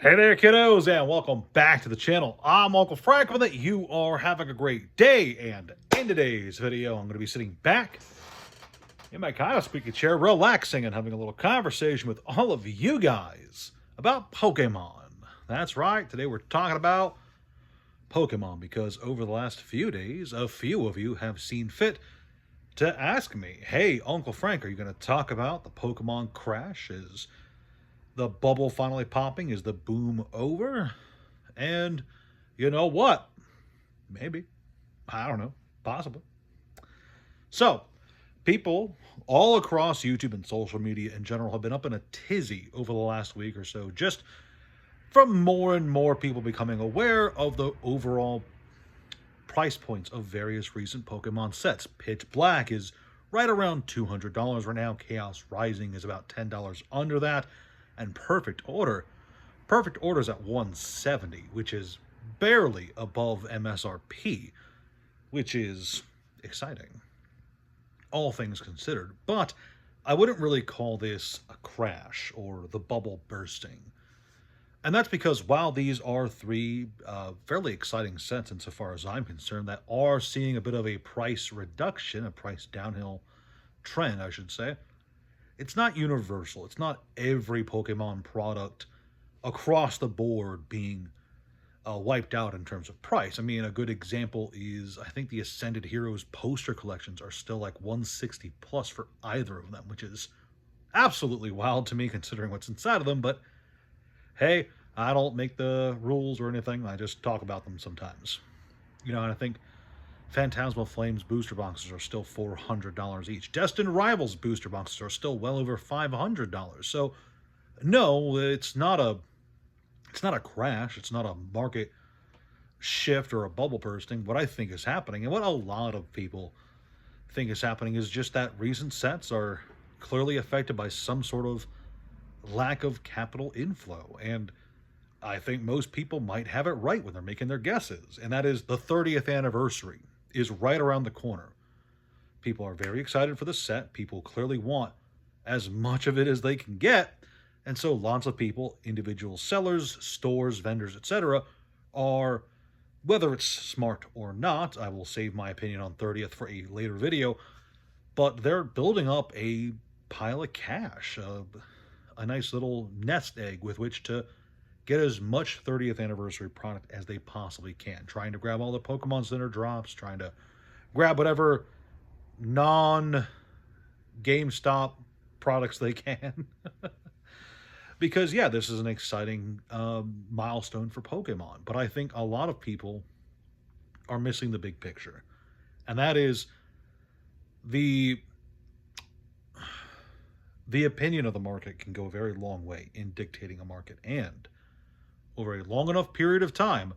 Hey there, kiddos, and welcome back to the channel. I'm Uncle Frank, and that you are having a great day. And in today's video, I'm going to be sitting back in my kind of squeaky chair, relaxing and having a little conversation with all of you guys about Pokemon. That's right, today we're talking about Pokemon because over the last few days, a few of you have seen fit to ask me, hey, Uncle Frank, are you going to talk about the Pokemon crash? Is the bubble finally popping? Is the boom over? And you know what? Maybe. I don't know. Possibly. So, people all across YouTube and social media in general have been up in a tizzy over the last week or so, just from more and more people becoming aware of the overall price points of various recent Pokemon sets. Pitch Black is right around $200 right now. Chaos Rising is about $10 under that. And Perfect Order is at $170, which is barely above MSRP, which is exciting, all things considered. But I wouldn't really call this a crash or the bubble bursting. And that's because while these are three fairly exciting sets insofar as I'm concerned that are seeing a bit of a price reduction, a price downhill trend, I should say, it's not universal. It's not every Pokemon product across the board being wiped out in terms of price. I mean, a good example is I think the Ascended Heroes poster collections are still like 160 plus for either of them, which is absolutely wild to me considering what's inside of them. But hey, I don't make the rules or anything. I just talk about them sometimes. And I think Phantasmal Flames booster boxes are still $400 each. Destined Rivals booster boxes are still well over $500. So, no, it's not a crash. It's not a market shift or a bubble bursting. What I think is happening, and what a lot of people think is happening, is just that recent sets are clearly affected by some sort of lack of capital inflow. And I think most people might have it right when they're making their guesses, and that is the 30th anniversary is right around the corner. People are very excited for the set. People clearly want as much of it as they can get. And so lots of people, individual sellers, stores, vendors, etc., are, whether it's smart or not, I will save my opinion on 30th for a later video, but they're building up a pile of cash, a nice little nest egg with which to get as much 30th anniversary product as they possibly can, trying to grab all the Pokemon Center drops, trying to grab whatever non-GameStop products they can. Because, yeah, this is an exciting milestone for Pokemon, but I think a lot of people are missing the big picture. And that is the opinion of the market can go a very long way in dictating a market. And over a long enough period of time,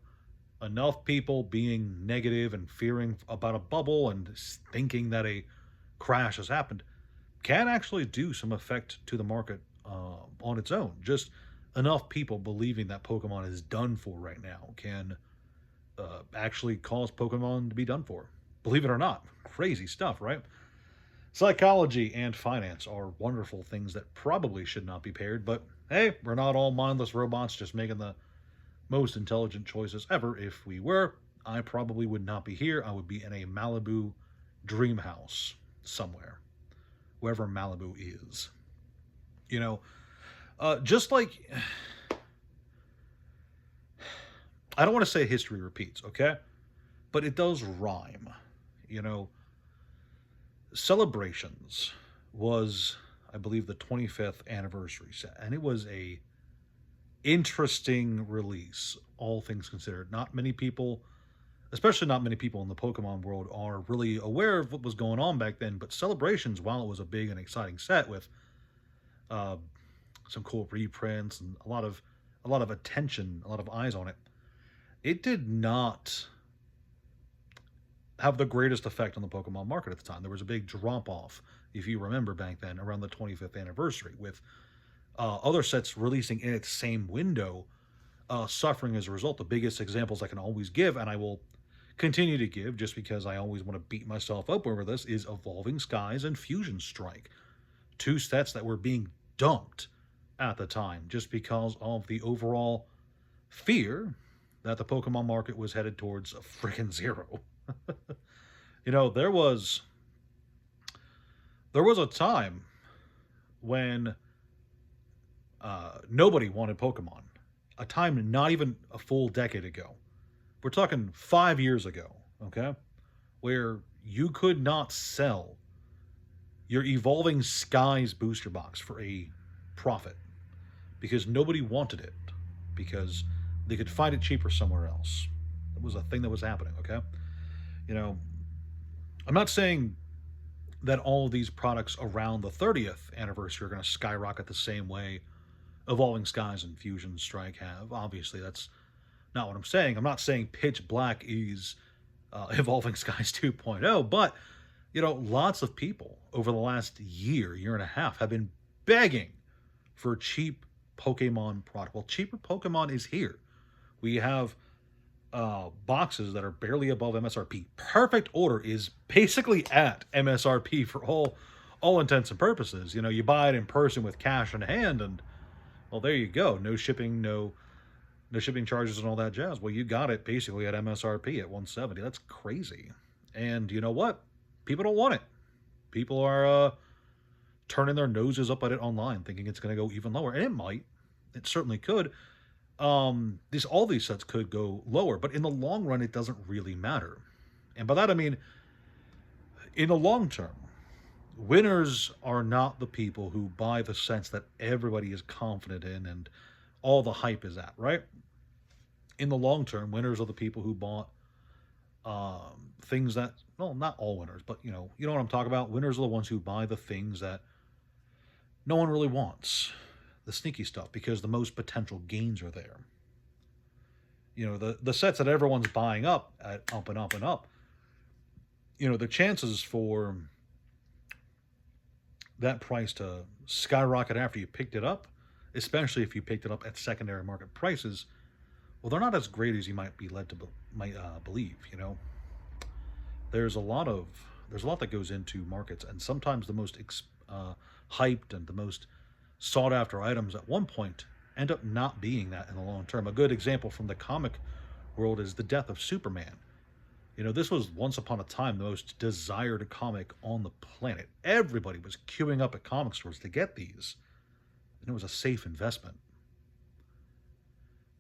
enough people being negative and fearing about a bubble and thinking that a crash has happened can actually do some effect to the market on its own. Just enough people believing that Pokemon is done for right now can actually cause Pokemon to be done for. Believe it or not. Crazy stuff, right? Psychology and finance are wonderful things that probably should not be paired, but hey, we're not all mindless robots just making the most intelligent choices ever. If we were, I probably would not be here. I would be in a Malibu dream house somewhere, wherever Malibu is. Just like, I don't want to say history repeats, okay? But it does rhyme. Celebrations was, I believe, the 25th anniversary set, and it was a interesting release, all things considered. Not many people, especially not many people in the Pokemon world, are really aware of what was going on back then, but Celebrations, while it was a big and exciting set with some cool reprints and a lot of attention, a lot of eyes on it, it did not have the greatest effect on the Pokemon market at the time. There was a big drop off, if you remember back then, around the 25th anniversary, with other sets releasing in its same window, suffering as a result. The biggest examples I can always give, and I will continue to give just because I always want to beat myself up over this, is Evolving Skies and Fusion Strike. Two sets that were being dumped at the time just because of the overall fear that the Pokemon market was headed towards a freaking zero. You know, there was a time when nobody wanted Pokemon. A time not even a full decade ago. We're talking 5 years ago, okay? Where you could not sell your Evolving Skies booster box for a profit because nobody wanted it because they could find it cheaper somewhere else. It was a thing that was happening, okay? You know, I'm not saying that all of these products around the 30th anniversary are going to skyrocket the same way Evolving Skies and Fusion Strike have. Obviously, that's not what I'm saying. I'm not saying Pitch Black is Evolving Skies 2.0, but you know, lots of people over the last year and a half have been begging for cheap Pokemon product. Well, cheaper Pokemon is here. We have boxes that are barely above MSRP. Perfect Order is basically at MSRP for all intents and purposes. You know, you buy it in person with cash in hand, and well, there you go. No shipping, no shipping charges and all that jazz. Well, you got it basically at MSRP at 170. That's crazy. And you know what? People don't want it. People are turning their noses up at it online, thinking it's going to go even lower, and it might. It certainly could. All these sets could go lower, but in the long run, it doesn't really matter. And by that I mean, in the long term, winners are not the people who buy the sets that everybody is confident in and all the hype is at, right? In the long term, winners are the people who bought things that, well, not all winners, but you know what I'm talking about. Winners are the ones who buy the things that no one really wants, the sneaky stuff, because the most potential gains are there. You know, the sets that everyone's buying up at up and up and up. You know, the chances for that price to skyrocket after you picked it up, especially if you picked it up at secondary market prices, well, they're not as great as you might be led to believe. You know, there's a lot that goes into markets, and sometimes the most hyped and the most sought after items at one point end up not being that in the long term. A good example from the comic world is the death of Superman. You know, this was once upon a time the most desired comic on the planet. Everybody was queuing up at comic stores to get these, and it was a safe investment.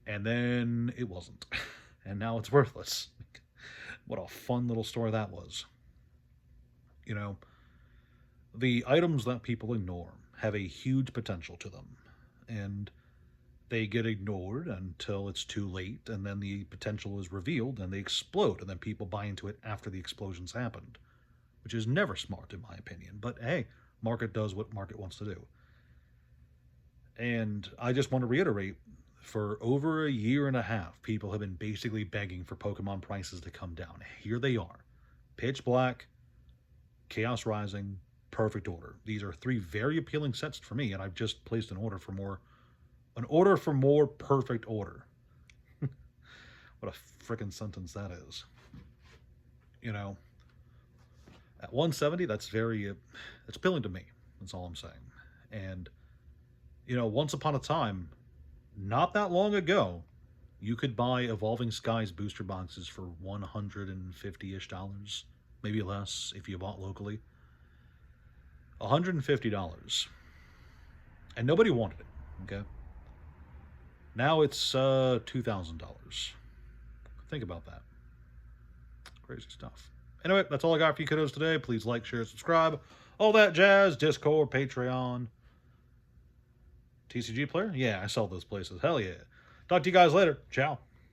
And then it wasn't, and now it's worthless. What a fun little story that was. You know, the items that people ignore have a huge potential to them, and they get ignored until it's too late, and then the potential is revealed and they explode, and then people buy into it after the explosions happened, which is never smart in my opinion. But hey, market does what market wants to do. And I just want to reiterate, for over a year and a half, people have been basically begging for Pokemon prices to come down. Here they are. Pitch Black, Chaos Rising, Perfect Order. These are three very appealing sets for me, and I've just placed an order for more Perfect Order. What a freaking sentence that is. You know, at 170, that's it's appealing to me. That's all I'm saying. And you know, once upon a time, not that long ago, you could buy Evolving Skies booster boxes for $150-ish, maybe less if you bought locally. $150. And nobody wanted it, okay? Now it's $2,000. Think about that. Crazy stuff. Anyway, that's all I got for you kiddos today. Please like, share, subscribe. All that jazz. Discord, Patreon. TCG Player? Yeah, I sell those places. Hell yeah. Talk to you guys later. Ciao.